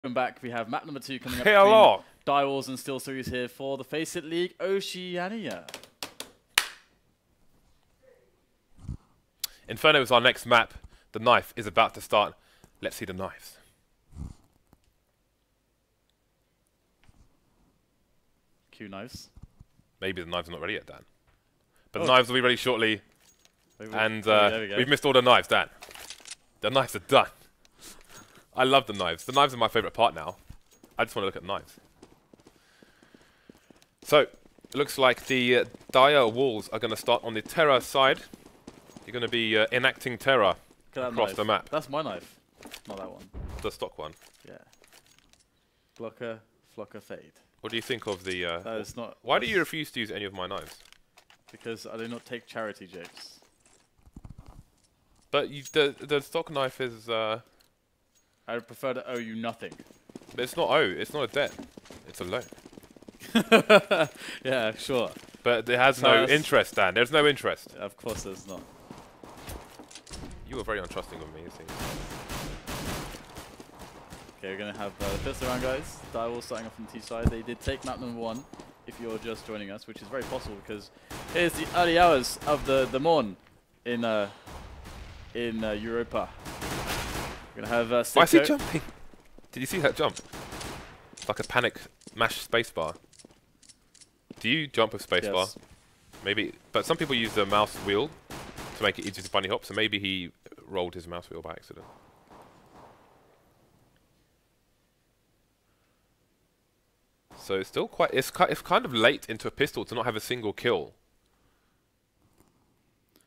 Welcome back. We have map number 2 coming up Hello. between DireWolves and Steelseries here for the FACEIT League Oceania. Inferno is our next map. The knife is about to start. Let's see the knives. Q knives. Maybe the knives are not ready yet, Dan. But the knives will be ready shortly. And we've missed all the knives, Dan. The knives are done. I love the knives. The knives are my favourite part now. I just want to look at knives. So, it looks like the DireWolves are going to start on the Terror side. You're going to be enacting Terror across the map. That's my knife, not that one. The stock one. Yeah. Blocker, flocker, fade. What do you think of the... that is not... Why do you refuse to use any of my knives? Because I do not take charity jokes. But you, the stock knife is... I would prefer to owe you nothing. But it's not owe. It's not a debt. It's a loan. Yeah, sure. But it has no interest, Dan. There's no interest. Of course there's not. You were very untrusting of me, it seems. Okay, we're going to have the first round, guys. DireWolves starting off on the T side. They did take map number 1, if you're just joining us, which is very possible because here's the early hours of the morn in Europa. We're going to have Sico. Why is he jumping? Did you see that jump? It's like a panic mash spacebar. Do you jump with spacebar? Yes. Maybe, but some people use the mouse wheel to make it easier to bunny hop, so maybe he rolled his mouse wheel by accident. So it's still quite, it's kind of late into a pistol to not have a single kill.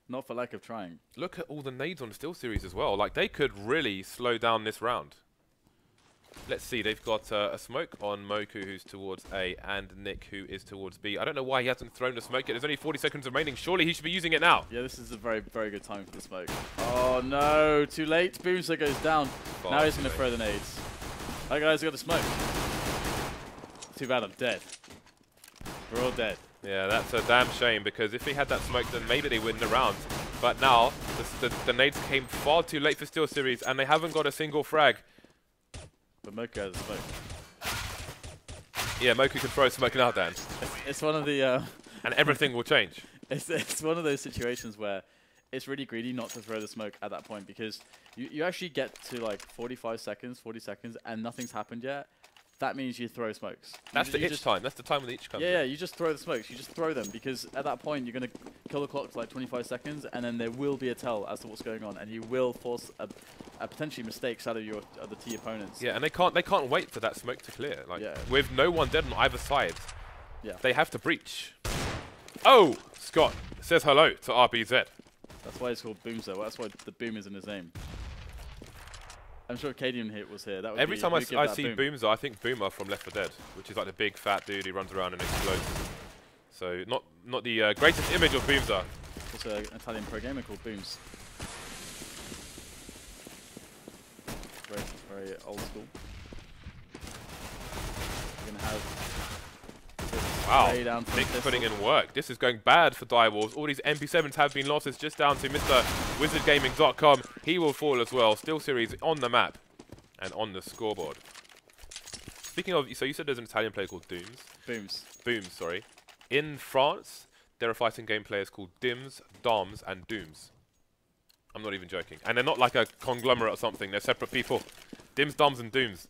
Not for lack of trying. Look at all the nades on the Steelseries as well. Like, they could really slow down this round. Let's see. They've got a smoke on Moku, who's towards A, and Nick, who is towards B. I don't know why he hasn't thrown the smoke yet. There's only 40 seconds remaining. Surely he should be using it now. Yeah, this is a very, very good time for the smoke. Oh, no. Too late. Boomster goes down. Now he's going to throw the nades. Alright, guys. We got the smoke. Too bad I'm dead. We're all dead. Yeah, that's a damn shame, because if he had that smoke, then maybe they win the round. But now, the nades came far too late for Steelseries, and they haven't got a single frag. But Moku has a smoke. Yeah, Moku can throw smoke now, Dan. It's one of the... and everything will change. It's one of those situations where it's really greedy not to throw the smoke at that point, because you actually get to like 45 seconds, 40 seconds, and nothing's happened yet. That means you throw smokes. That's the itch time. That's the time when the itch comes. Yeah, you just throw the smokes. You just throw them, because at that point you're going to kill the clock for like 25 seconds, and then there will be a tell as to what's going on, and you will force a potentially mistakes out of the T opponents. Yeah, and they can't wait for that smoke to clear. Like, with no one dead on either side, they have to breach. Oh, Scott says hello to RBZ. That's why it's called Boomzer. That's why the boom is in his name. I'm sure Cadian hit was here. That would Every time I see Boomzer, I think Boomer from Left 4 Dead, which is like the big fat dude who runs around and explodes. So not the greatest image of Boomzer. Also an Italian pro gamer called Booms. Very, very old school. We're gonna have. Wow, Nick putting in work. This is going bad for DireWolves. All these MP7s have been lost. It's just down to Mr. WizardGaming.com. He will fall as well. Steelseries on the map and on the scoreboard. Speaking of, so you said there's an Italian player called Booms, sorry. In France, there are fighting game players called Dims, Doms, and Dooms. I'm not even joking. And they're not like a conglomerate or something. They're separate people. Dims, Doms, and Dooms.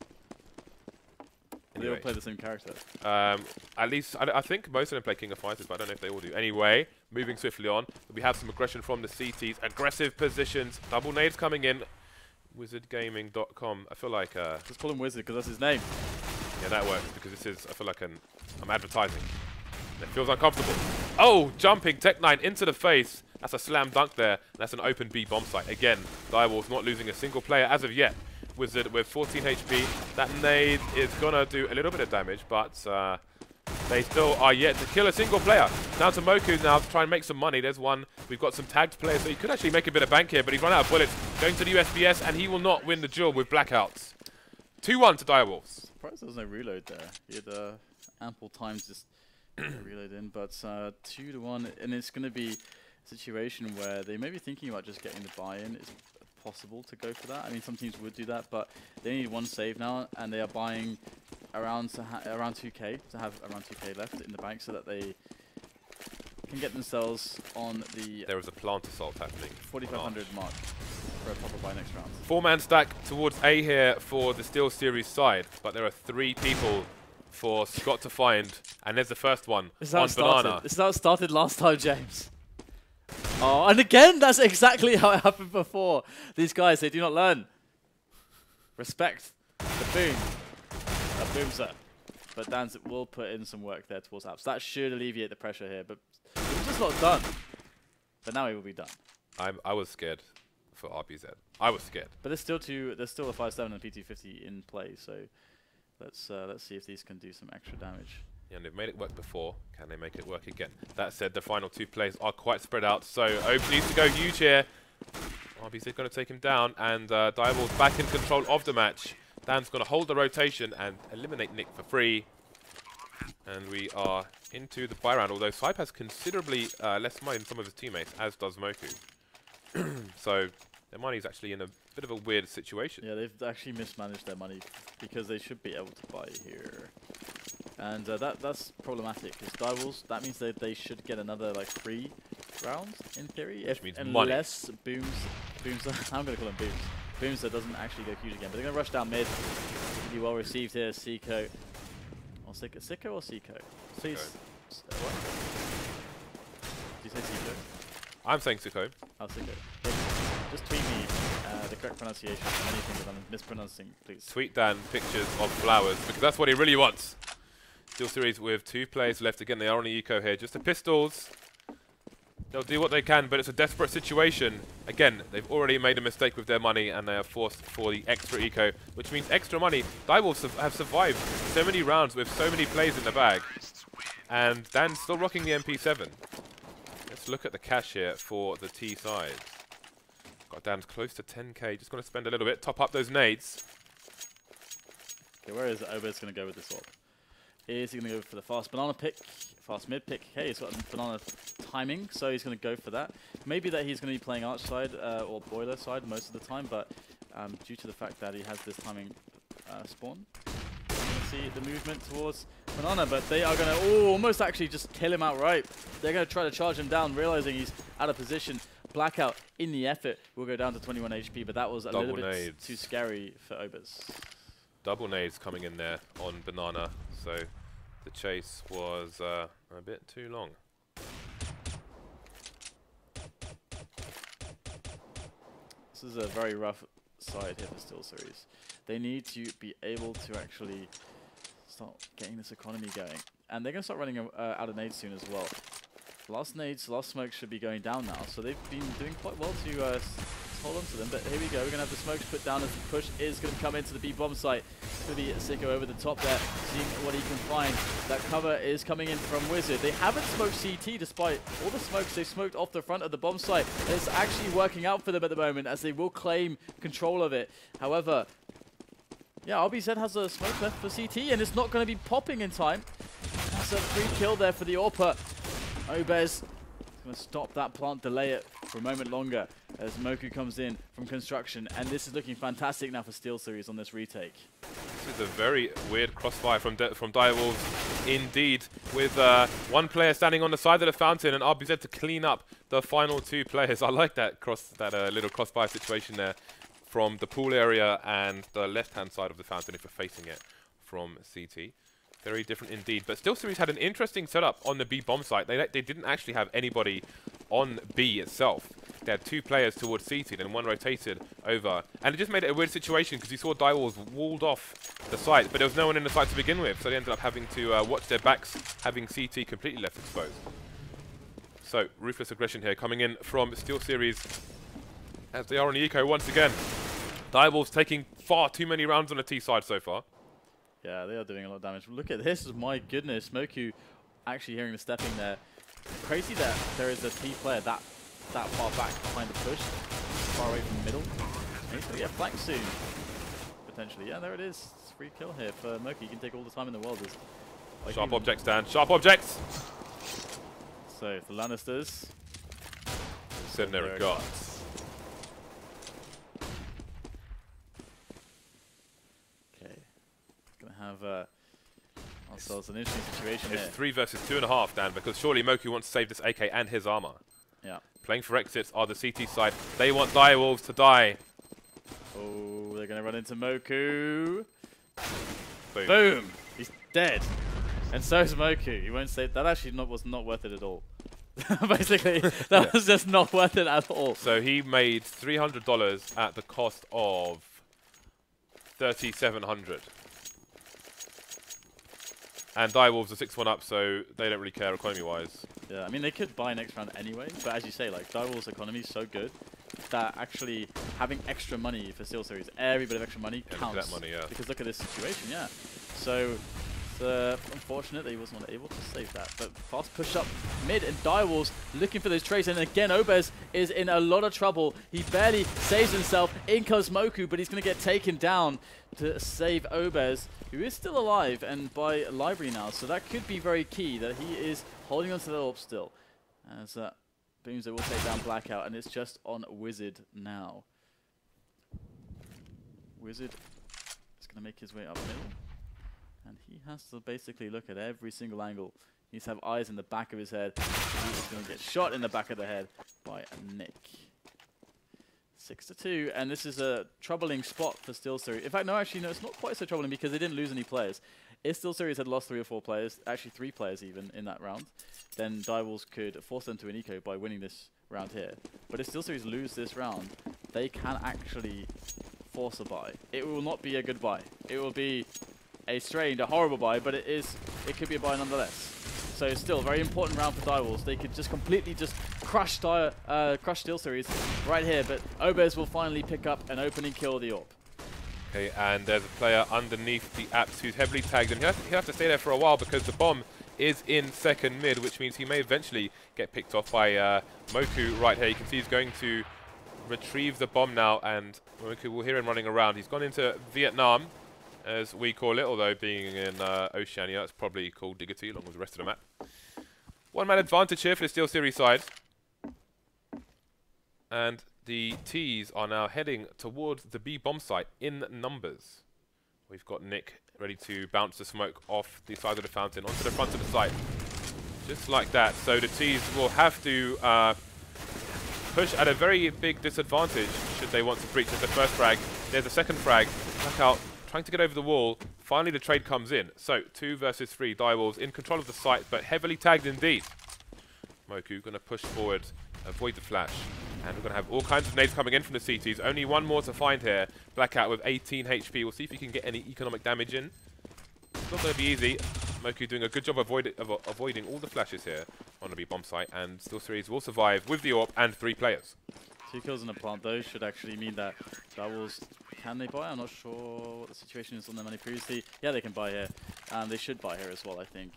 They all play the same character. At least, I think most of them play King of Fighters, but I don't know if they all do. Anyway, moving swiftly on, we have some aggression from the CTs. Aggressive positions. Double nades coming in. WizardGaming.com. I feel like... just call him Wizard, because that's his name. Yeah, that works, because this is... I feel like I'm advertising. It feels uncomfortable. Oh, jumping Tech9 into the face. That's a slam dunk there. That's an open B bomb site. Again, DireWolves not losing a single player as of yet. Wizard with 14 HP. That nade is gonna do a little bit of damage, but they still are yet to kill a single player. Down to Moku now to try and make some money. There's one. We've got some tagged players, so he could actually make a bit of bank here, but he's run out of bullets. Going to the USBS, and he will not win the duel with blackouts. 2-1 to DireWolves. Surprised there was no reload there. He had ample time to just reload in, but 2-1, and it's going to be a situation where they may be thinking about just getting the buy-in. It's possible to go for that. I mean, some teams would do that, but they need one save now, and they are buying around 2k to have around 2k left in the bank so that they can get themselves on the. There is a plant assault happening. 4,500 mark for a proper buy next round. 4-man stack towards A here for the Steelseries side, but there are 3 people for Scott to find, and there's the first one on Banana. This is how it started last time, James. Oh, and again, that's exactly how it happened before. These guys, they do not learn. Respect the boom. A boom, sir. But DANZ will put in some work there towards apps. That should alleviate the pressure here, but it's just not done. But now it will be done. I was scared for RBZ. I was scared. But there's still a 5-7 and a PT50 in play, so let's see if these can do some extra damage. Yeah, and they've made it work before. Can they make it work again? That said, the final 2 plays are quite spread out, so obez needs to go huge here. RBZ going to take him down, and DireWolves back in control of the match. Dan's going to hold the rotation and eliminate Nick for free. And we are into the buy round, although sibe has considerably less money than some of his teammates, as does Moku. So their money is actually in a bit of a weird situation. Yeah, they've actually mismanaged their money because they should be able to buy here. And that's problematic because DireWolves, that means that they should get another like 3 rounds in theory. Which means unless Booms, I'm going to call him Booms. Boomser doesn't actually go huge again, but they're going to rush down mid. Be well received here, Sico. Or Sico or Sico? Please. What? Did you say Sico? I'm saying Sico. Oh, Sico. Just tweet me the correct pronunciation of anything that I'm mispronouncing, please. Tweet Dan pictures of flowers, because that's what he really wants. Steelseries with 2 players left. Again, they are on the eco here. Just the pistols. They'll do what they can, but it's a desperate situation. Again, they've already made a mistake with their money, and they are forced for the extra eco, which means extra money. DireWolves have survived so many rounds with so many plays in the bag. And Dan's still rocking the MP7. Let's look at the cash here for the T side. Got Dan's close to 10k. Just going to spend a little bit, top up those nades. Okay, where is obez going to go with this swap? Is he going to go for the fast banana pick? Fast mid pick. Okay, he's got banana timing, so he's going to go for that. Maybe that he's going to be playing arch side or boiler side most of the time, but due to the fact that he has this timing spawn, you can see the movement towards banana, but they are going to almost actually just kill him outright. They're going to try to charge him down, realizing he's out of position. Blackout in the effort will go down to 21 HP, but that was a little bit too scary for obez. Double nades coming in there on banana, so the chase was a bit too long. This is a very rough side here for Steelseries. They need to be able to actually start getting this economy going. And they're going to start running out of nades soon as well. Last smokes should be going down now, so they've been doing quite well to hold on to them. But here we go, we're going to have the smokes put down as the push is going to come into the B-bomb site. It's going to be Sico over the top there, seeing what he can find. That cover is coming in from Wizard. They haven't smoked CT despite all the smokes they smoked off the front of the bomb site. It's actually working out for them at the moment as they will claim control of it. However, yeah, RBZ has a smoke left for CT and it's not going to be popping in time. That's a free kill there for the AWPer. obez is going to stop that plant, delay it for a moment longer as Moku comes in from construction. And this is looking fantastic now for Steelseries on this retake. This is a very weird crossfire from DireWolves indeed, with one player standing on the side of the fountain and RBZ to clean up the final 2 players. I like that little crossfire situation there from the pool area and the left-hand side of the fountain if you're facing it from CT. Very different indeed. But Steelseries had an interesting setup on the B bomb site. They didn't actually have anybody on B itself. They had 2 players towards CT and one rotated over. And it just made it a weird situation because you saw DireWolves walled off the site, but there was no one in the site to begin with. So they ended up having to watch their backs, having CT completely left exposed. So, ruthless aggression here coming in from Steelseries as they are on the eco once again. DireWolves taking far too many rounds on the T side so far. Yeah, they are doing a lot of damage. Look at this, my goodness. Moku actually hearing the stepping there. Crazy that there is a T player that far back behind the push, far away from the middle. And he's going to get flanked soon, potentially. Yeah, there it is. It's a free kill here for Moku. You can take all the time in the world. Like sharp objects, Dan. Sharp objects! So, the Lannisters send their regards. have ourselves an interesting situation it's here. 3 versus 2.5, Dan, because surely Moku wants to save this AK and his armor. Yeah. Playing for exits are the CT side. They want DireWolves to die. Oh, they're going to run into Moku. Boom. Boom! He's dead. And so is Moku. He won't save. That actually was not worth it at all. Basically, that was just not worth it at all. So he made $300 at the cost of $3,700. And DireWolves are 6-1 up, so they don't really care economy-wise. Yeah, I mean, they could buy next round anyway, but as you say, like, DireWolves' economy is so good that actually having extra money for Steelseries, every bit of extra money counts. Look at that money, yeah. Because look at this situation, yeah. So, it's unfortunate that he was not able to save that. But fast push up mid, and DireWolves looking for those trades. And again, Obez is in a lot of trouble. He barely saves himself. In comes Moku, but he's going to get taken down to save Obez, who is still alive and by library now. So that could be very key, that he is holding onto the AWP still. As Boomzer will take down Blackout, and it's just on Wizard now. Wizard is going to make his way up middle. And he has to basically look at every single angle. He needs to have eyes in the back of his head. He's going to get shot in the back of the head by Nick. 6-2, and this is a troubling spot for Steelseries. In fact, no, actually, no, it's not quite so troubling because they didn't lose any players. If Steelseries had lost 3 or 4 players, actually 3 players even in that round, then DireWolves could force them to an eco by winning this round here. But if Steelseries lose this round, they can actually force a buy. It will not be a good buy. It will be a strained, a horrible buy, but it could be a buy nonetheless. So still, very important round for DireWolves. They could just completely just crush Steelseries right here, but Obez will finally pick up an opening kill of the AWP. Okay, and there's a player underneath the apps who's heavily tagged, and he'll have to stay there for a while because the bomb is in second mid, which means he may eventually get picked off by Moku right here. You can see he's going to retrieve the bomb now, and Moku will hear him running around. He's gone into Vietnam, as we call it, although being in Oceania, it's probably called Diggity along with the rest of the map. 1-man advantage here for the Steelseries side. And the T's are now heading towards the B bomb site in numbers. We've got Nick ready to bounce the smoke off the side of the fountain onto the front of the site. Just like that. So the T's will have to push at a very big disadvantage should they want to breach. There's the first frag. There's a second frag. Blackout trying to get over the wall. Finally, the trade comes in. So, 2 versus 3. DireWolves in control of the site, but heavily tagged indeed. Moku going to push forward, avoid the flash. And we're going to have all kinds of nades coming in from the CTs. Only one more to find here. Blackout with 18 HP. We'll see if he can get any economic damage in. It's not going to be easy. Moku doing a good job avoiding all the flashes here on the B bomb site. And Steelseries will survive with the AWP and 3 players. 2 kills in a plant, though, should actually mean that DireWolves, can they buy? I'm not sure what the situation is on their money previously. Yeah, they can buy here. And they should buy here as well, I think.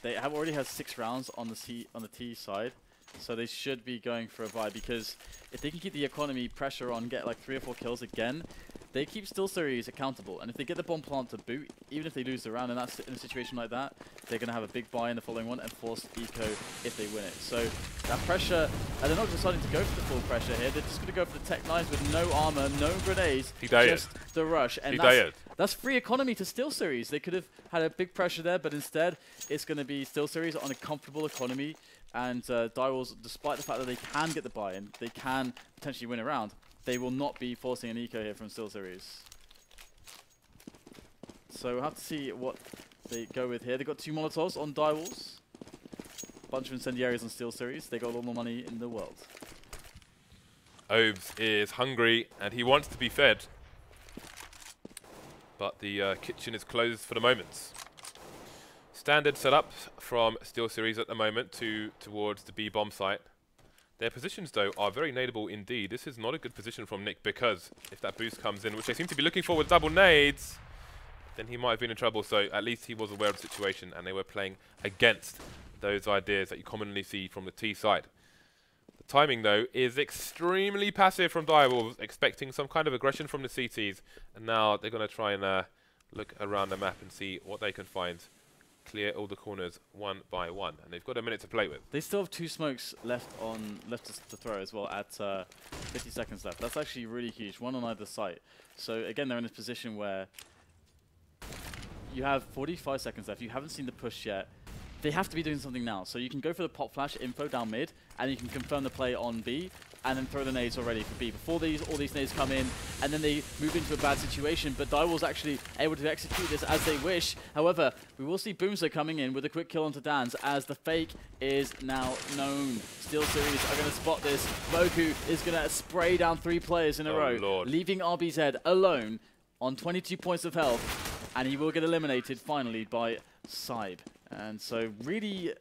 They have already had 6 rounds on the T side. So they should be going for a buy, because if they can keep the economy pressure on, get like 3 or 4 kills again, they keep Steelseries accountable. And if they get the bomb plant to boot, even if they lose the round in a situation like that, they're going to have a big buy in the following one and force eco if they win it. So that pressure, and they're not deciding to go for the full pressure here. They're just going to go for the tech 9s with no armor, no grenades, just the rush. And that's free economy to Steelseries. They could have had a big pressure there, but instead it's going to be Steelseries on a comfortable economy. And DireWolves, despite the fact that they can get the buy and they can potentially win a round, they will not be forcing an eco here from Steelseries. So we'll have to see what they go with here. They've got 2 Molotovs on DireWolves. Bunch of incendiaries on Steelseries. They got all the money in the world. Obez is hungry and he wants to be fed. But the kitchen is closed for the moment. Standard setup from Steelseries at the moment towards the B bomb site. Their positions, though, are very nadeable indeed. This is not a good position from Nick, because if that boost comes in, which they seem to be looking for with double nades, then he might have been in trouble. So at least he was aware of the situation, and they were playing against those ideas that you commonly see from the T side. The timing, though, is extremely passive from DireWolves, expecting some kind of aggression from the CTs. And now they're going to try and look around the map and see what they can find. Clear all the corners one by one, and they've got a minute to play with. They still have 2 smokes left to throw as well at 50 seconds left. That's actually really huge, 1 on either side. So again, they're in a position where you have 45 seconds left. You haven't seen the push yet. They have to be doing something now. So you can go for the pop flash info down mid, and you can confirm the play on B, and then throw the nades already for B. Before all these nades come in, and then they move into a bad situation, but DireWolves actually able to execute this as they wish. However, we will see boomzer coming in with a quick kill onto DANZ, as the fake is now known. Steelseries are going to spot this. Moku is going to spray down 3 players in a row, Lord. leaving RBZ alone on 22 points of health, and he will get eliminated finally by sibe. And so really,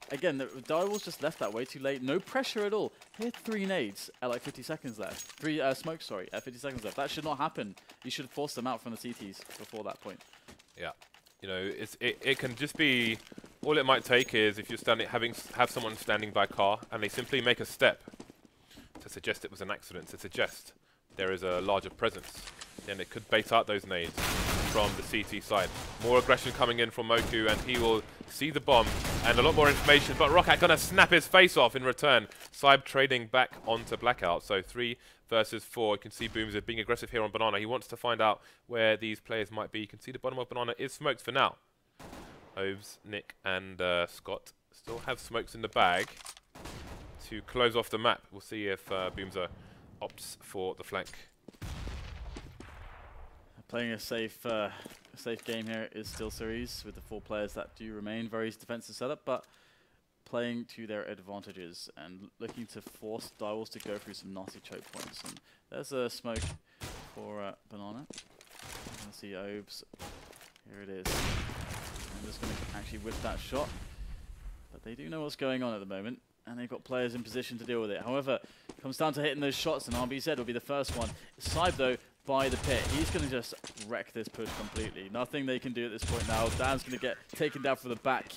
again, the DireWolves just left that way too late. No pressure at all. Hit 3 nades at like 50 seconds left. 3 smokes, sorry, at 50 seconds left. That should not happen. You should force them out from the CTs before that point. Yeah. You know, it can just be, all it might take is if you're standing, have someone standing by car and they simply make a step to suggest it was an accident, to suggest there is a larger presence, then it could bait out those nades from the CT side. More aggression coming in from Moku, and he will see the bomb and a lot more information, but Rocket gonna snap his face off in return. sibe trading back onto blackout, so 3 versus 4. You can see boomzer being aggressive here on banana. He wants to find out where these players might be. You can see the bottom of banana is smoked for now. Obez, Nick and Scott still have smokes in the bag to close off the map. We'll see if boomzer opts for the flank. Playing a safe game here is Steelseries with the 4 players that do remain. Very defensive setup, but playing to their advantages and looking to force DireWolves to go through some nasty choke points. And there's a smoke for banana. Let's see Obez. Here it is. I'm just going to actually whip that shot. But they do know what's going on at the moment, and they've got players in position to deal with it. However, it comes down to hitting those shots, and RBZ will be the first one. sibe, though, by the pit. He's going to just wreck this push completely. Nothing they can do at this point now. Dan's going to get taken down from the back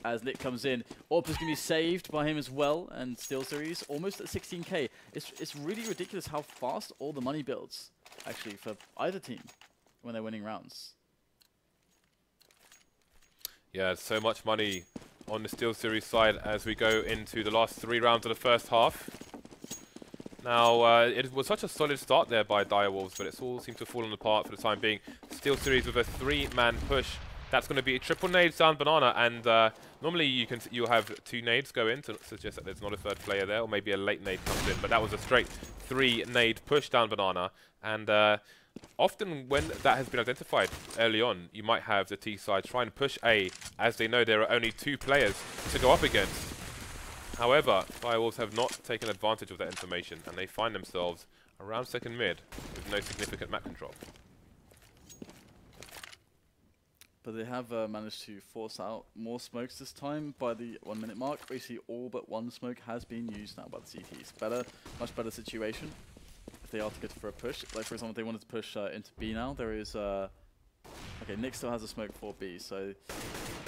as Nick comes in. Orp is going to be saved by him as well, and Steelseries almost at 16k. It's really ridiculous how fast all the money builds, actually, for either team when they're winning rounds. Yeah, so much money on the Steelseries side as we go into the last 3 rounds of the first half. Now, it was such a solid start there by DireWolves, but it's all seemed to have fallen apart for the time being. Steelseries with a 3-man push. That's going to be a triple nades down banana, and normally you'll have 2 nades go in to suggest that there's not a 3rd player there, or maybe a late nade comes in, but that was a straight 3-nade push down banana, and often when that has been identified early on, you might have the T side try and push A, as they know there are only 2 players to go up against. However, DireWolves have not taken advantage of that information, and they find themselves around 2nd mid with no significant map control. But they have managed to force out more smokes this time by the 1-minute mark. Basically, all but 1 smoke has been used now by the CTs. Much better situation if they are to go for a push. Like, for example, if they wanted to push into B now, there is... okay, Nick still has a smoke for B, so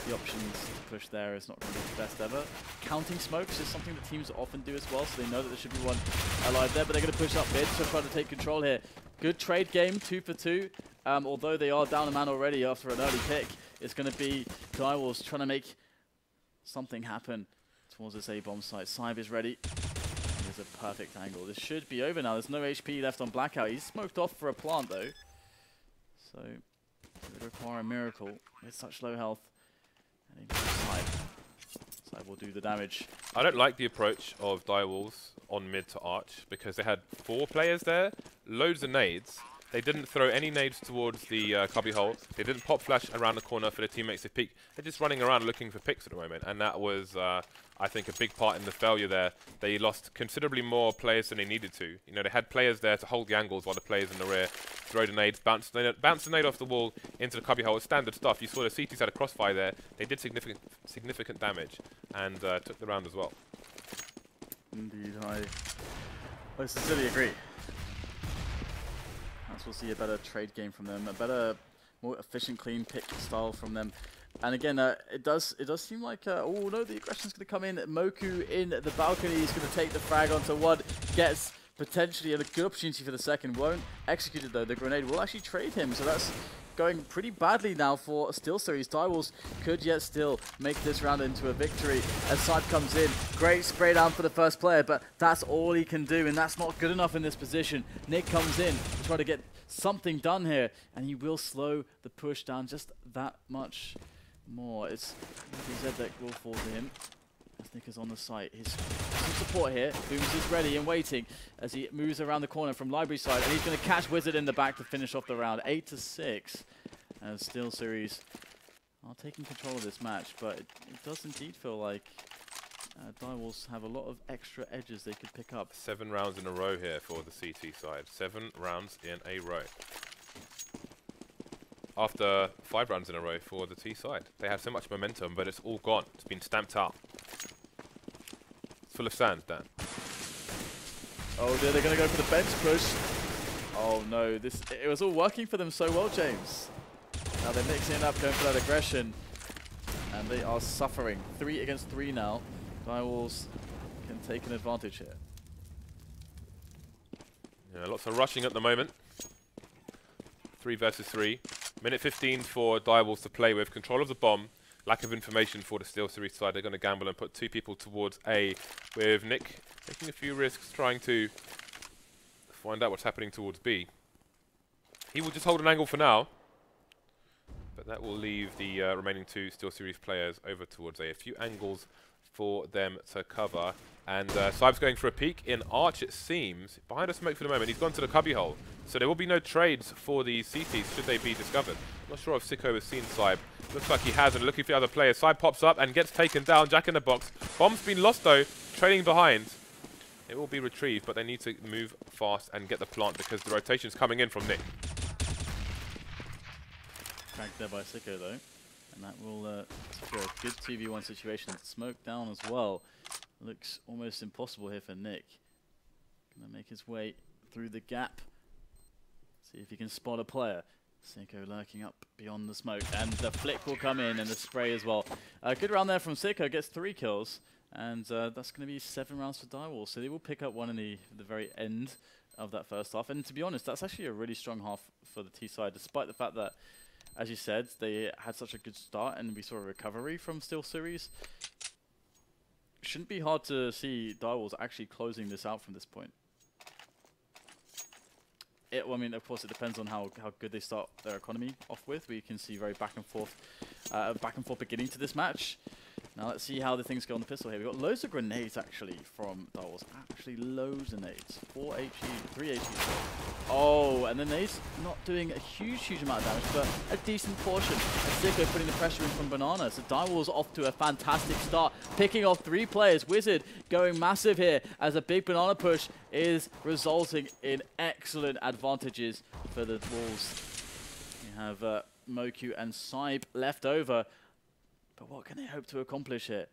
the options to push there is not going to be the best ever. Counting smokes is something that teams often do as well, so they know that there should be one alive there, but they're going to push up mid to try to take control here. Good trade game, 2 for 2. Although they are down a man already after an early pick, it's going to be DireWolves trying to make something happen towards this A-bomb site. sibe is ready. There's a perfect angle. This should be over now. There's no HP left on blackout. He's smoked off for a plant, though. So it would require a miracle with such low health. And sibe will do the damage. I don't like the approach of DireWolves on mid to arch, because they had 4 players there, loads of nades. They didn't throw any nades towards the cubby hole. They didn't pop flash around the corner for their teammates to peek. They're just running around looking for picks at the moment, and that was, I think, a big part in the failure there. They lost considerably more players than they needed to. You know, they had players there to hold the angles while the players in the rear throw the nades, bounce the nade off the wall into the cubby hole. Standard stuff. You saw the CTs had a crossfire there. They did significant damage and took the round as well. Indeed, I sincerely agree. We'll see a better trade game from them, a better, more efficient, clean pick style from them. And again, it does seem like, oh no, the aggression's going to come in. Moku in the balcony is going to take the frag onto 1, gets potentially a good opportunity for the 2nd, won't execute it though. The grenade will actually trade him, so that's going pretty badly now for Steelseries. DireWolves could yet still make this round into a victory as sibe comes in. Great spray down for the 1st player, but that's all he can do, and that's not good enough in this position. Nick comes in to try to get something done here, and he will slow the push down just that much more. It's RBZ that will fall to him. Snickers on the site. His support here. Booms is ready and waiting as he moves around the corner from Library side, and he's going to catch Wizard in the back to finish off the round. 8-6 as Steelseries are taking control of this match, but it does indeed feel like DireWolves have a lot of extra edges they could pick up. 7 rounds in a row here for the CT side. 7 rounds in a row. After 5 rounds in a row for the T side. They have so much momentum, but it's all gone. It's been stamped out. It's full of sand, Dan. Oh dear, they're going to go for the bench push. Oh no, it was all working for them so well, James. Now they're mixing it up, going for that aggression. And they are suffering. 3 against 3 now. DireWolves can take an advantage here. Yeah, lots of rushing at the moment. 3 versus 3. Minute 15 for DireWolves to play with. Control of the bomb. Lack of information for the Steelseries side. They're going to gamble and put 2 people towards A, with Nick taking a few risks, trying to find out what's happening towards B. He will just hold an angle for now, but that will leave the remaining 2 Steelseries players over towards A. A few angles for them to cover. And Sibe's going for a peek in Arch, it seems. Behind a smoke for the moment. He's gone to the cubbyhole. So there will be no trades for the CTs should they be discovered. Not sure if Sico has seen Sibe. Looks like he has, and looking for the other players. Sibe pops up and gets taken down. Jack in the box. Bomb's been lost though, trailing behind. It will be retrieved, but they need to move fast and get the plant because the rotation's coming in from Nick. Cracked there by Sico though. And that will secure a good 2v1 situation. Smoke down as well. Looks almost impossible here for Nick. Gonna make his way through the gap. See if he can spot a player. Sico lurking up beyond the smoke. And the flick will come in and the spray as well. Good round there from Sico. Gets 3 kills. And that's going to be 7 rounds for DireWolves. So they will pick up one in the very end of that first half. And to be honest, that's actually a really strong half for the T side, despite the fact that, as you said, they had such a good start and we saw a recovery from Steelseries. Shouldn't be hard to see DireWolves actually closing this out from this point. Well, I mean, of course, it depends on how good they start their economy off with. We can see very back and forth beginning to this match. Now let's see how the things go on the pistol here. We've got loads of grenades actually from DireWolves. Actually loads of nades. 4 HE, 3 HE. Oh, and the nades not doing a huge amount of damage, but a decent portion. And Sico putting the pressure in from Banana. So DireWolves off to a fantastic start. Picking off 3 players. Wizard going massive here as a big Banana push is resulting in excellent advantages for the Wolves. We have Moku and Sibe left over. But what can they hope to accomplish here?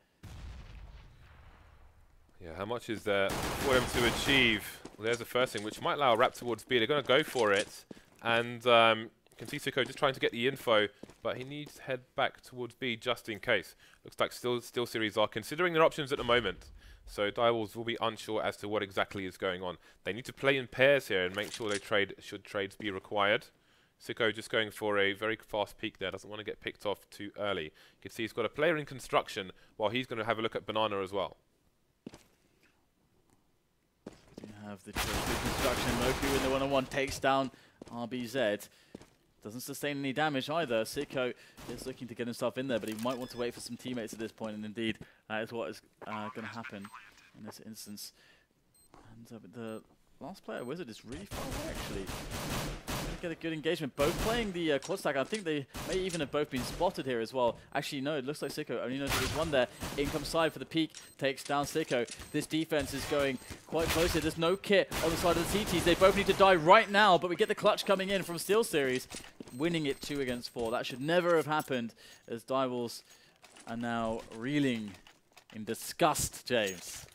Yeah, how much is there for them to achieve? Well, there's the first thing, which might allow a wrap towards B. They're going to go for it. And you can see Sico just trying to get the info, but he needs to head back towards B just in case. Looks like Steelseries are considering their options at the moment. So DireWolves will be unsure as to what exactly is going on. They need to play in pairs here and make sure they trade should trades be required. Sico just going for a very fast peek there, doesn't want to get picked off too early. You can see he's got a player in construction while he's going to have a look at Banana as well. You have the construction. Moku in the one-on-one takes down RBZ. Doesn't sustain any damage either. Sico is looking to get himself in there, but he might want to wait for some teammates at this point, and indeed that is what is going to happen in this instance. And the last player, Wizard, is really far away actually. Get a good engagement. Both playing the quad stack. I think they may even have both been spotted here as well. Actually, no, it looks like Sico only knows there's one there. In comes Side for the peak. Takes down Sico. This defense is going quite close here. There's no kit on the side of the CTs. They both need to die right now, but we get the clutch coming in from Steelseries, winning it 2 against 4. That should never have happened, as DireWolves are now reeling in disgust, James.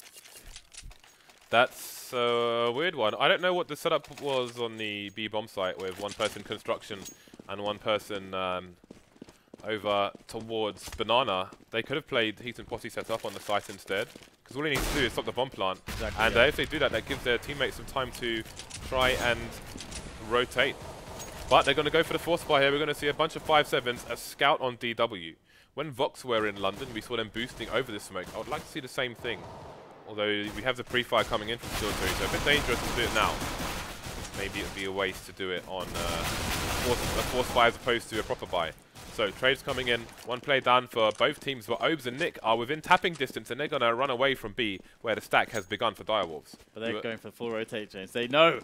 That's a weird one. I don't know what the setup was on the B bomb site with 1 person construction and 1 person over towards Banana. They could have played Heat and Posse setup on the site instead, because all they need to do is stop the bomb plant. Exactly, and if they do that, that gives their teammates some time to try and rotate. But they're going to go for the force fire here. We're going to see a bunch of 5-7s, a scout on DW. When Vox were in London, we saw them boosting over the smoke. I would like to see the same thing. Although we have the pre-fire coming in from Steelseries, so a bit dangerous to do it now. maybe it would be a waste to do it on a force buy as opposed to a proper buy. So trades coming in, one play down for both teams, but obez and Nick are within tapping distance, and they're going to run away from B, where the stack has begun for DireWolves. But they're going for full rotate, James. They know.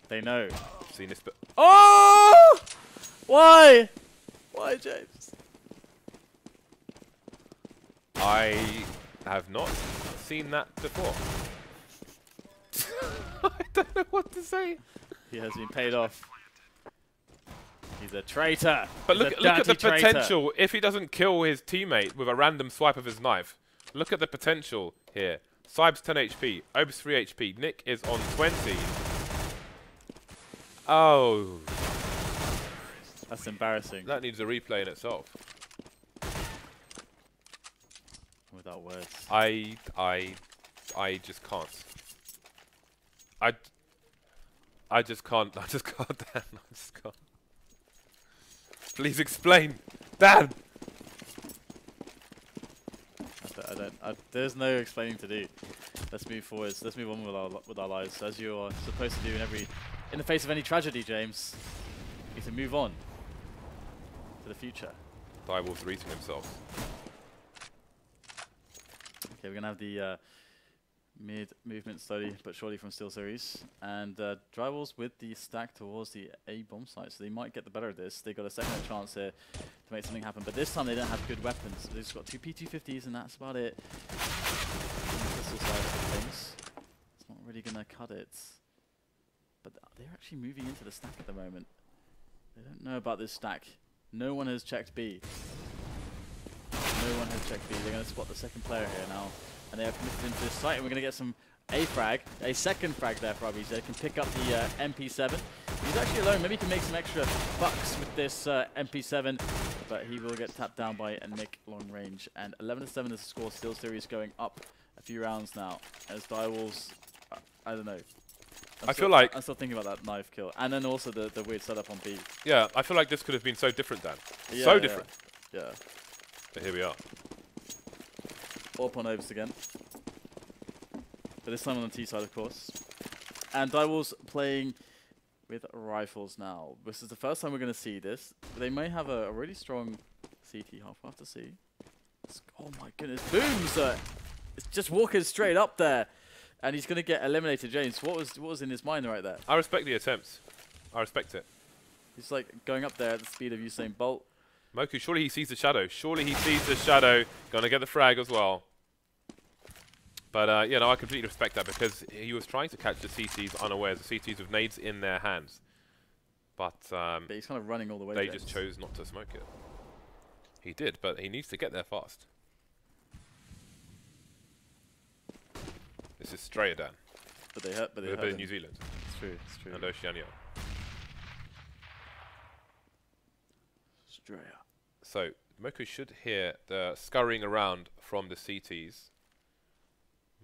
They know. I've seen this, but oh! Why? Why, James? I have not seen that before. I don't know what to say. He has been paid off. He's a traitor. But look at the traitor. potential if he doesn't kill his teammate with a random swipe of his knife. Look at the potential here. Sibe's 10 HP, obez 3 HP, Nick is on 20. Oh. That's embarrassing. That needs a replay in itself. Without words. I just can't. I just can't. I just can't, Dan. I just can't. Please explain, Dan. There's no explaining to do. Let's move forwards. Let's move on with our lives, as you are supposed to do in the face of any tragedy, James. You need to move on to the future. DireWolves reading himself. Okay, we're gonna have the mid movement slowly but surely from Steelseries, and DireWolves with the stack towards the A bomb site, so they might get the better of this. They got a second chance here to make something happen, but this time they don't have good weapons. They've just got 2 P250s and that's about it. On the pistol side of things, it's not really gonna cut it. But they're actually moving into the stack at the moment. They don't know about this stack. No one has checked B. No one has checked B. They're going to spot the second player here now. And they are committed into this site. And we're going to get some A frag. A second frag there for RBZ. They can pick up the MP7. He's actually alone. Maybe he can make some extra bucks with this MP7. But he will get tapped down by a Nick long range. And 11-7 is the score. Steelseries going up a few rounds now. As DireWolves, I don't know. I'm still thinking about that knife kill. And then also the weird setup on B. Yeah, I feel like this could have been so different, Dan. Yeah, so different. Yeah. But here we are. Up on obez again. But this time on the T side, of course. And DireWolves playing with rifles now. This is the first time we're going to see this. They may have a really strong CT half. We'll have to see. Oh my goodness. Booms! It's just walking straight up there. And he's going to get eliminated, James. What was in his mind right there? I respect the attempts. I respect it. He's like going up there at the speed of Usain Bolt. Moku, surely he sees the shadow. Surely he sees the shadow. Gonna get the frag as well. But, you know, I completely respect that because he was trying to catch the CTs unawares, the CTs with nades in their hands. But he's kind of running all the way. They just chose not to smoke it. He did, but he needs to get there fast. This is Straya, Dan. But they hurt. But they hurt in New Zealand. It's true. It's true. And Oceania. Straya. So Moku should hear the scurrying around from the CTs.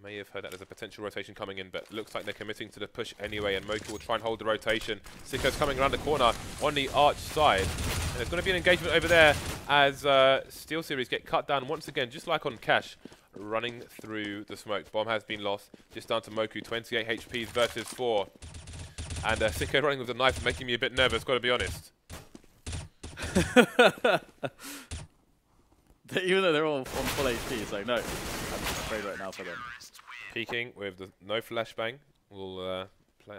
May have heard that there's a potential rotation coming in, but looks like they're committing to the push anyway, and Moku will try and hold the rotation. Sico's coming around the corner on the arch side. And there's going to be an engagement over there as Steelseries get cut down once again, just like on Cash. Running through the smoke. Bomb has been lost. Just down to Moku, 28 HPs versus 4. And Sico running with the knife, making me a bit nervous, got to be honest. Even though they're all on full HP, it's like, no, I'm afraid right now for them. Peeking with the no flashbang. We'll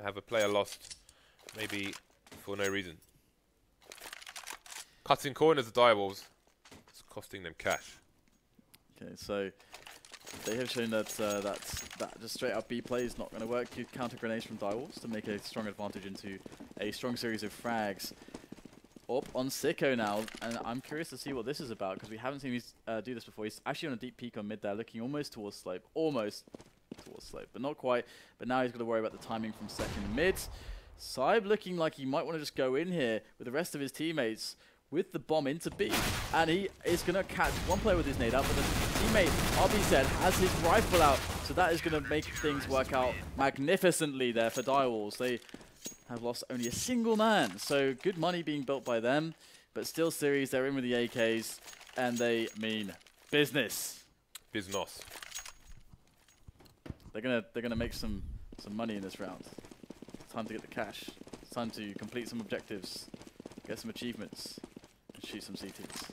have a player lost, maybe for no reason. Cutting corners of DireWolves. It's costing them cash. Okay, so they have shown that that just straight up B play is not going to work. You counter grenades from DireWolves to make a strong advantage into a strong series of frags. Up on Sico now, and I'm curious to see what this is about because we haven't seen him do this before. He's actually on a deep peek on mid there, looking almost towards slope, but not quite. But now he's got to worry about the timing from second mid. Sibe looking like he might want to just go in here with the rest of his teammates with the bomb into B, and he is going to catch one player with his nade out, but the teammate RBZ has his rifle out, so that is going to make things work out magnificently there for DireWolves. They have lost only a single man, so good money being built by them, but Steelseries, they're in with the AKs, and they mean business. Business. They're gonna make some money in this round. time to get the cash. It's time to complete some objectives, get some achievements, and shoot some CTs.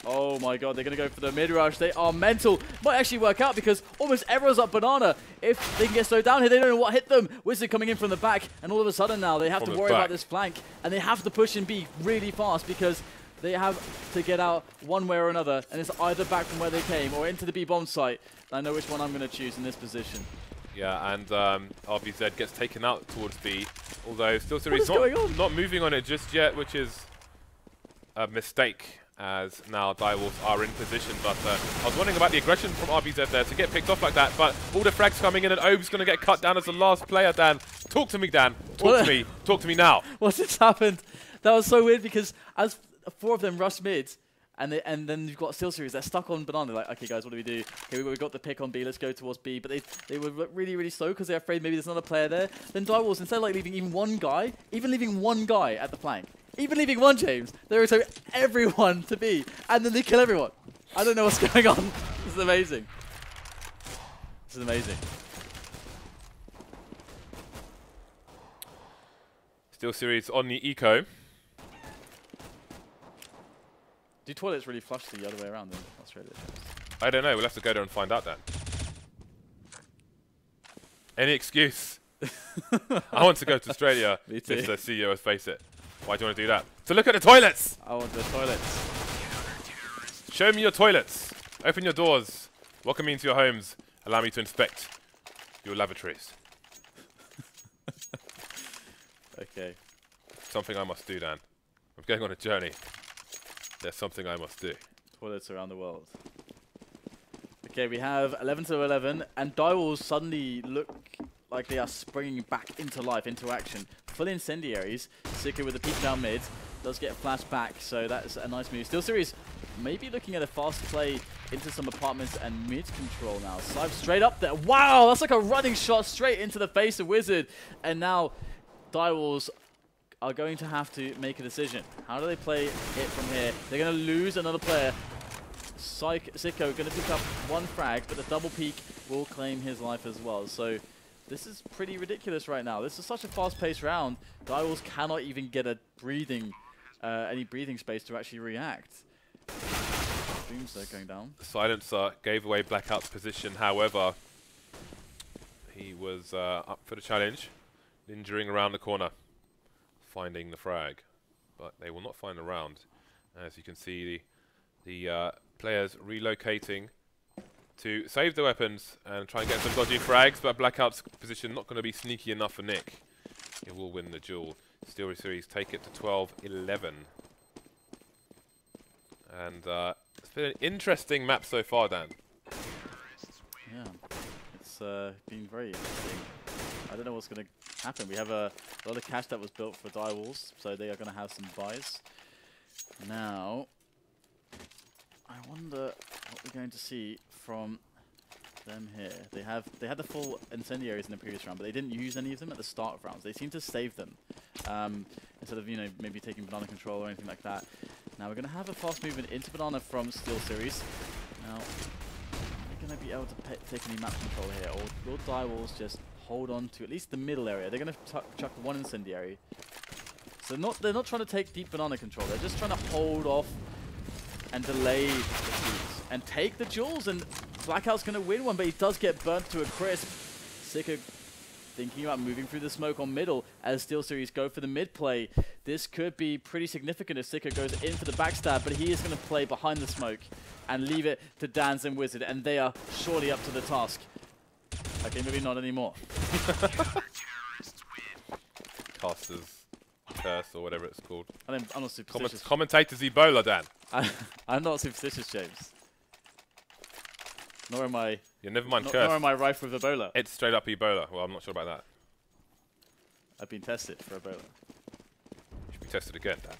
Oh my god, they're going to go for the mid-rush. They are mental. Might actually work out because almost everyone's up banana. If they can get slowed down here, they don't know what hit them. Wizard coming in from the back, and all of a sudden now they have to worry about this flank, and they have to push in B really fast because they have to get out one way or another, and it's either back from where they came or into the B bomb site. I know which one I'm going to choose in this position. Yeah, and RBZ gets taken out towards B, although Steelseries not moving on it just yet, which is a mistake, as now DireWolves are in position. But I was wondering about the aggression from RBZ there to get picked off like that, but all the frags coming in, and Obe's going to get cut down as the last player. Dan, talk to me, Dan. Talk to me. Talk to me now. What's just happened? That was so weird because as 4 of them rush mid, and then you've got Steelseries, they're stuck on banana. They're like, okay, guys, what do we do? Okay, we got the pick on B, let's go towards B. But they were really, really slow because they're afraid maybe there's another player there. Then DireWolves, instead of like leaving even one guy at the flank, even leaving one James, they rotate everyone to B, and then they kill everyone. I don't know what's going on. This is amazing. This is amazing. Steelseries on the eco. Do toilets really flush the other way around in Australia? I don't know. We'll have to go there and find out then. Any excuse. I want to go to Australia, Mr. CEO of FACEIT. Why do you want to do that? To look at the toilets! I want the toilets. Show me your toilets. Open your doors. Welcome me into your homes. Allow me to inspect your lavatories. Okay. Something I must do, Dan. I'm going on a journey. There's something I must do. Toilets around the world. Okay, we have 11 to 11, and DireWolves suddenly look like they are springing back into life, into action. Full incendiaries. Sico with the peek down mid. Does get flashed back, so that's a nice move. Steelseries maybe looking at a fast play into some apartments and mid control now. Sibe straight up there. Wow, that's like a running shot straight into the face of Wizard. And now DireWolves are going to have to make a decision. How do they play it from here? They're going to lose another player. Sico going to pick up one frag, but the double peek will claim his life as well. So this is pretty ridiculous right now. This is such a fast-paced round. DireWolves cannot even get a any breathing space to actually react. Doomsday going down. Silencer gave away Blackout's position. However, he was up for the challenge, injuring around the corner, finding the frag, but they will not find the round. As you can see, the players relocating to save their weapons and try and get some dodgy frags, but Blackout's position not going to be sneaky enough for Nick. He will win the duel. Steelseries take it to 12-11. And it's been an interesting map so far, Dan. Yeah, it's been very interesting. I don't know what's going to happen. We have a lot of cash that was built for DireWolves, so they are going to have some buys. Now, I wonder what we're going to see from them here. They had the full incendiaries in the previous round, but they didn't use any of them at the start of rounds. They seem to save them instead of maybe taking banana control or anything like that. Now we're going to have a fast movement into banana from Steelseries. Now, are they going to be able to take any map control here, or will DireWolves just hold on to at least the middle area? They're going to chuck one incendiary. So they're not trying to take deep banana control. They're just trying to hold off and delay the shoots and take the jewels. And Blackout's going to win one, but he does get burnt to a crisp. Sico thinking about moving through the smoke on middle as Steelseries go for the mid play. This could be pretty significant if Sico goes in for the backstab, but he is going to play behind the smoke and leave it to DANZ and Wizard, and they are surely up to the task. Okay, maybe not anymore. Caster's curse or whatever it's called. I'm not superstitious. Commentator's Ebola, Dan. I'm not superstitious, James. Nor am I. Yeah, never mind curse. Nor am I rife with Ebola. It's straight up Ebola. Well, I'm not sure about that. I've been tested for Ebola. You should be tested again, Dan.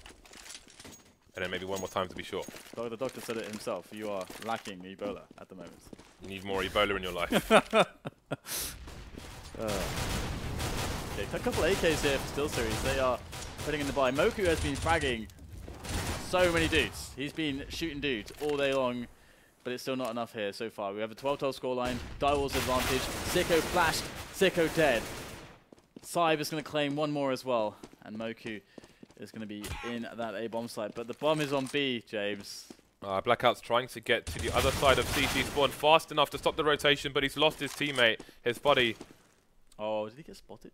And then maybe one more time to be sure. The doctor said it himself. You are lacking Ebola at the moment. You need more Ebola in your life. Okay, a couple of AKs here for Steelseries. They are putting in the buy. Moku has been fragging so many dudes. He's been shooting dudes all day long, but it's still not enough here so far. We have a 12-12 scoreline. DireWolves advantage. Sico flashed. Sico dead. sibe is going to claim one more as well. And Moku is going to be in that A bomb site. But the bomb is on B, James. Blackout's trying to get to the other side of CT spawn fast enough to stop the rotation, but he's lost his teammate, his buddy. Oh, did he get spotted?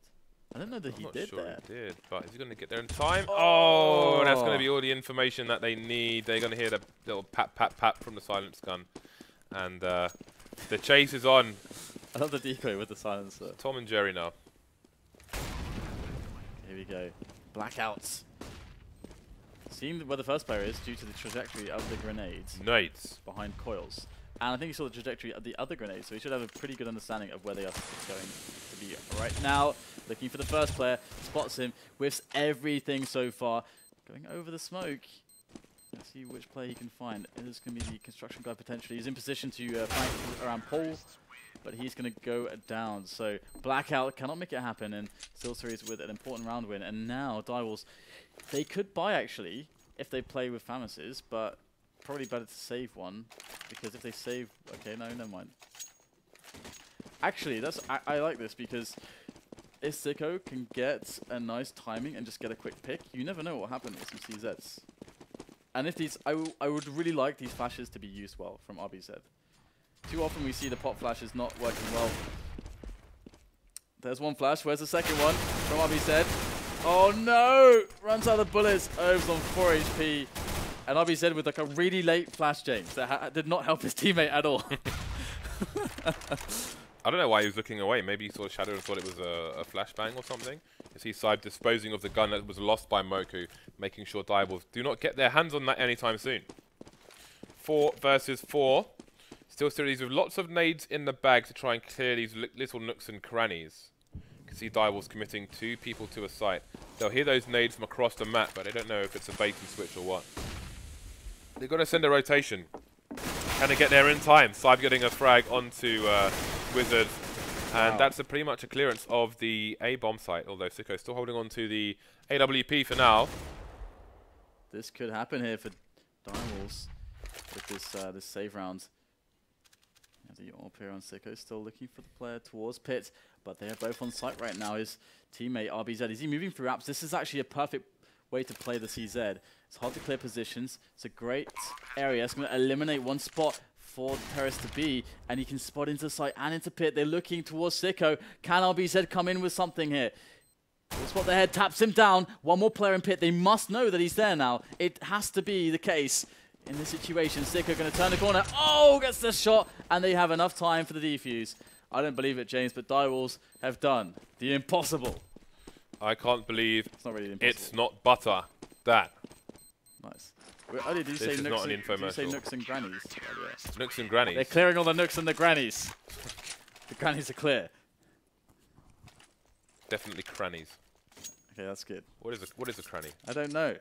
I don't know that he did there. He did, but is he going to get there in time? Oh, that's going to be all the information that they need. They're going to hear the little pat, pat, pat from the silence gun. And the chase is on. I love the decoy with the silencer. Tom and Jerry now. Here we go. Blackouts. Seeing where the first player is due to the trajectory of the grenades. Nades. Behind coils. And I think he saw the trajectory of the other grenades, so he should have a pretty good understanding of where they are going to be right now. Looking for the first player, spots him, whiffs everything so far. Going over the smoke. Let's see which player he can find. It is going to be the construction guy potentially. He's in position to flank around Paul, but he's going to go down. So Blackout cannot make it happen, and Steelseries with an important round win. And now DireWolves, they could buy actually if they play with Famases, but probably better to save one, because if they save... Okay, no, never mind. Actually, that's I like this, because if Sico can get a nice timing and just get a quick pick, you never know what will happen with some CZs. And if these... I would really like these flashes to be used well from RBZ. Too often we see the pop flashes not working well. There's one flash. Where's the second one from RBZ? Oh no! Runs out of bullets. Obez on 4 HP. And RBZ with like a really late flash, James, that did not help his teammate at all. I don't know why he was looking away. Maybe he saw Shadow and thought it was a flashbang or something. You see Sibe disposing of the gun that was lost by Moku, making sure DireWolves do not get their hands on that anytime soon. 4 versus 4. Steelseries with lots of nades in the bag to try and clear these little nooks and crannies. You can see DireWolves committing 2 people to a site. They'll hear those nades from across the map, but they don't know if it's a bait and switch or what. They're going to send a rotation. Can they get there in time? Sibe getting a frag onto Wizard. And that's pretty much a clearance of the A bomb site, although Sico still holding on to the AWP for now. This could happen here for DireWolves with this save round. The AWP here on Sico, still looking for the player towards pit, but they are both on site right now. His teammate RBZ, is he moving through apps? This is actually a perfect way to play the CZ. It's hard to clear positions. It's a great area. It's going to eliminate one spot for the terrorist to be, and he can spot into site and into pit. They're looking towards Sico. Can RBZ come in with something here? We'll spot the head, taps him down. One more player in pit. They must know that he's there now. It has to be the case. In this situation, Sico going to turn the corner. Oh, gets the shot, and they have enough time for the defuse. I don't believe it, James, but DireWolves have done the impossible. I can't believe it's not really impossible. It's not butter. That. Nice. Oh, did you say nooks and grannies? Oh, yeah. Nooks and grannies. They're clearing all the nooks and the grannies. The grannies are clear. Definitely crannies. Okay, that's good. What is a cranny? I don't know.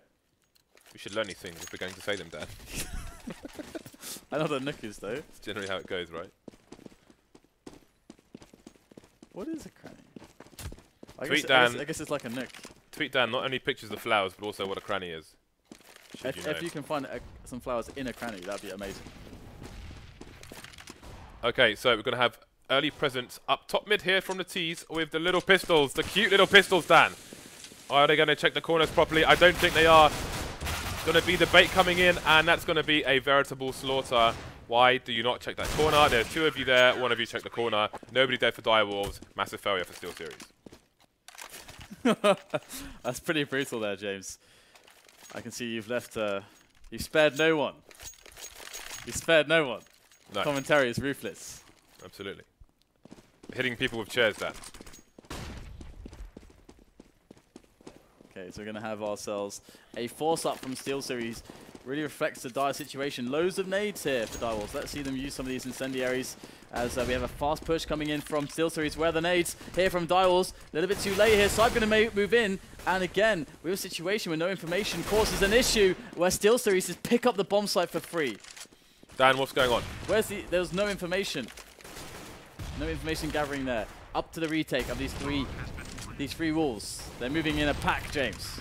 We should learn these things if we're going to say them, Dan. I know what a nook is, though. It's generally how it goes, right? What is a cranny? I guess it's like a nook. Tweet Dan not only pictures of flowers, but also what a cranny is. If you can find some flowers in a cranny, that'd be amazing. Okay, so we're going to have early presents up top mid here from the T's with the little pistols, the cute little pistols, Dan. Are they going to check the corners properly? I don't think they are. Going to be the bait coming in, and that's going to be a veritable slaughter. Why do you not check that corner? There's 2 of you there, 1 of you check the corner. Nobody dead for DireWolves. Massive failure for Steelseries. That's pretty brutal there, James. I can see you've left... you've spared no one. You've spared no one. No. Commentary is ruthless. Absolutely. Hitting people with chairs, Dan. Okay, so we're going to have ourselves a force-up from Steelseries. Really reflects the dire situation. Loads of nades here for DireWolves. Let's see them use some of these incendiaries as we have a fast push coming in from Steelseries. Where are the nades? Here from DireWolves. A little bit too late here. Sibe going to move in. And again, we have a situation where no information causes an issue where Steelseries just pick up the bomb site for free. Dan, what's going on? There's no information. No information gathering there. Up to the retake of these three wolves. They're moving in a pack, James.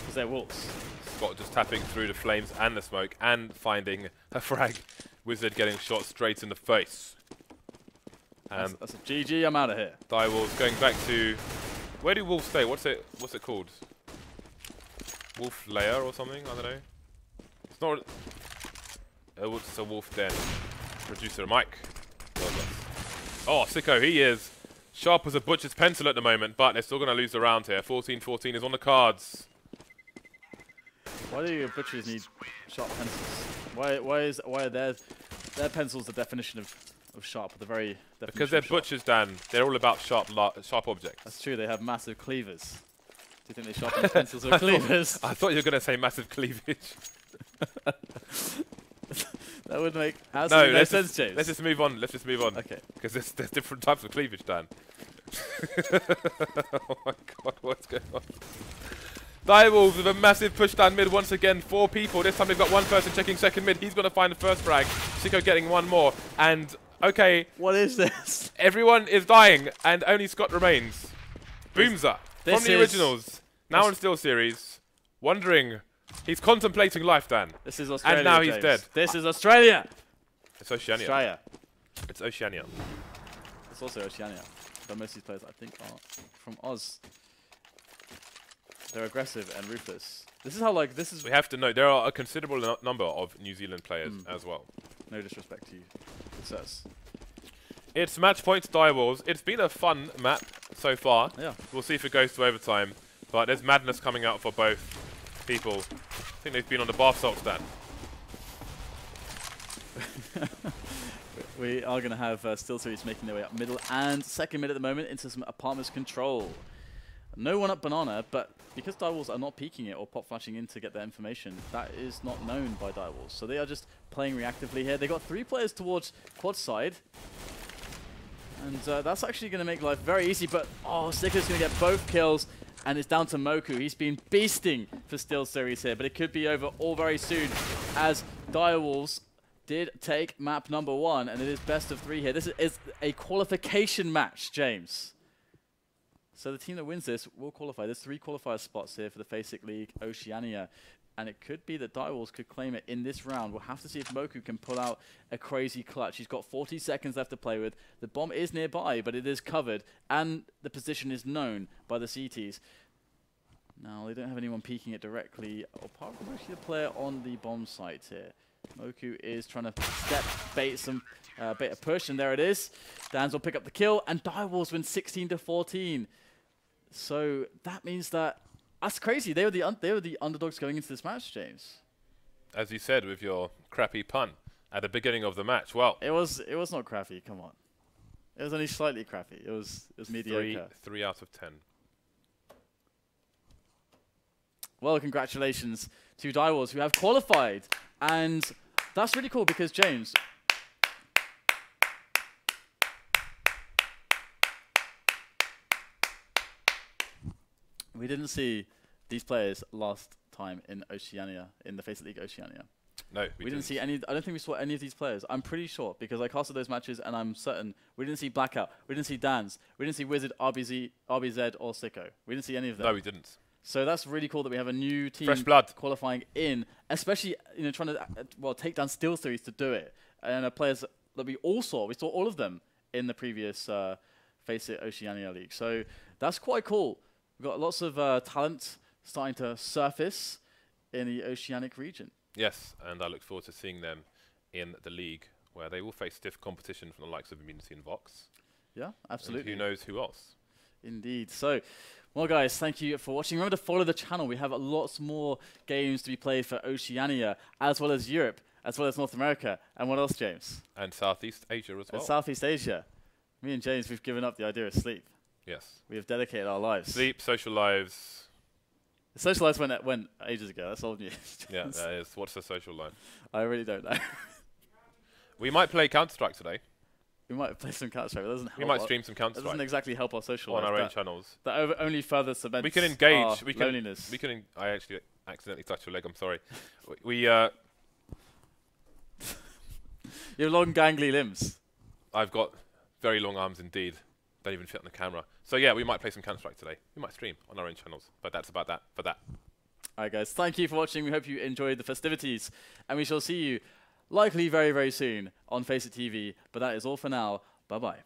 Because they're wolves. Scott just tapping through the flames and the smoke and finding a frag. Wizard getting shot straight in the face. And that's a GG. I'm out of here. DireWolves going back to, where do wolves stay? What's it called? Wolf lair or something? I don't know. It's not. It's a wolf den. Producer Mike. Oh, Sico, he is sharp as a butcher's pencil at the moment, but they're still going to lose the round here. 14-14 is on the cards. Why do butchers need sharp pencils? Why are their pencils the definition of sharp? The very definition because they're of butchers, Dan. They're all about sharp objects. That's true. They have massive cleavers. Do you think they sharpen pencils with cleavers? I thought you were going to say massive cleavage. That would make absolutely no sense, James. Let's just move on. Let's just move on. Okay. Because there's different types of cleavage, Dan. Oh my god, what's going on? DireWolves with a massive push down mid once again. 4 people. This time they've got 1 person checking second mid. He's going to find the first frag. Sico getting 1 more. And, okay. What is this? Everyone is dying, and only Scott remains. Boomza from the originals. Now in Steelseries. Wondering. He's contemplating life, Dan. This is Australia, and now James. he's dead. This is Australia. It's Oceania. Australia. It's Oceania. It's also Oceania. But most of these players, I think, are from Oz. They're aggressive and ruthless. This is how, like, this is... We have to know, there are a considerable number of New Zealand players as well. No disrespect to you. It says. It's match point to DireWolves. It's been a fun map so far. Yeah. We'll see if it goes to overtime. But there's madness coming out for both people. I think they've been on the bath salt stand. We are going to have Steelseries making their way up middle and second mid at the moment into some apartments control. No one up banana, but because DireWolves are not peeking it or pop flashing in to get that information, that is not known by DireWolves. So they are just playing reactively here. They got 3 players towards quad side. And that's actually going to make life very easy, but oh, Sico's going to get both kills. And it's down to Moku. He's been beasting for Steelseries here, but it could be over all very soon as DireWolves did take map number 1, and it is best of 3 here. This is a qualification match, James. So the team that wins this will qualify. There's 3 qualifier spots here for the FACEIT League Oceania, and it could be that DireWolves could claim it in this round. We'll have to see if Moku can pull out a crazy clutch. He's got 40 seconds left to play with. The bomb is nearby, but it is covered, and the position is known by the CTs. Now, they don't have anyone peeking it directly, apart from actually the player on the bomb site here. Moku is trying to bait a push, and there it is. DANZ will pick up the kill, and DireWolves win 16-14. So that means that's crazy. They were the underdogs going into this match, James. As you said with your crappy pun at the beginning of the match. Well, it was not crappy. Come on, it was only slightly crappy. It was mediocre. 3 out of 10. Well, congratulations to DireWolves who have qualified. And that's really cool because, James, we didn't see these players last time in Oceania, in the FACEIT League Oceania. No, we didn't see any. I don't think we saw any of these players. I'm pretty sure because I casted those matches and I'm certain we didn't see Blackout, we didn't see DANZ, we didn't see Wizard, RBZ or Sico. We didn't see any of them. No, we didn't. So that's really cool that we have a new team Fresh blood qualifying in, especially trying to take down Steelseries to do it. And players that we saw all of them in the previous FACEIT Oceania League. So that's quite cool. We've got lots of talent starting to surface in the Oceanic region. Yes, and I look forward to seeing them in the league where they will face stiff competition from the likes of Immunity and Vox. Yeah, absolutely. And who knows who else? Indeed. So, well, guys, thank you for watching. Remember to follow the channel. We have lots more games to be played for Oceania, as well as Europe, as well as North America. And what else, James? And Southeast Asia as well. And Southeast Asia. Me and James, we've given up the idea of sleep. Yes. We have dedicated our lives. Sleep, social lives. The social lives went ages ago. That's old news. Yeah, that is. What's the social life? I really don't know. We might play Counter-Strike today. We might play some Counter-Strike. That doesn't help. We might stream some Counter-Strike. That doesn't exactly help our social on life. our own channels. That only further cements we can engage. our loneliness. I actually accidentally touched your leg. I'm sorry. You have long, gangly limbs. I've got very long arms indeed. Don't even fit on the camera. So yeah, we might play some Counter-Strike today. We might stream on our own channels. But that's about that for that. All right, guys. Thank you for watching. We hope you enjoyed the festivities. And we shall see you likely very, very soon on FACEIT TV. But that is all for now. Bye-bye.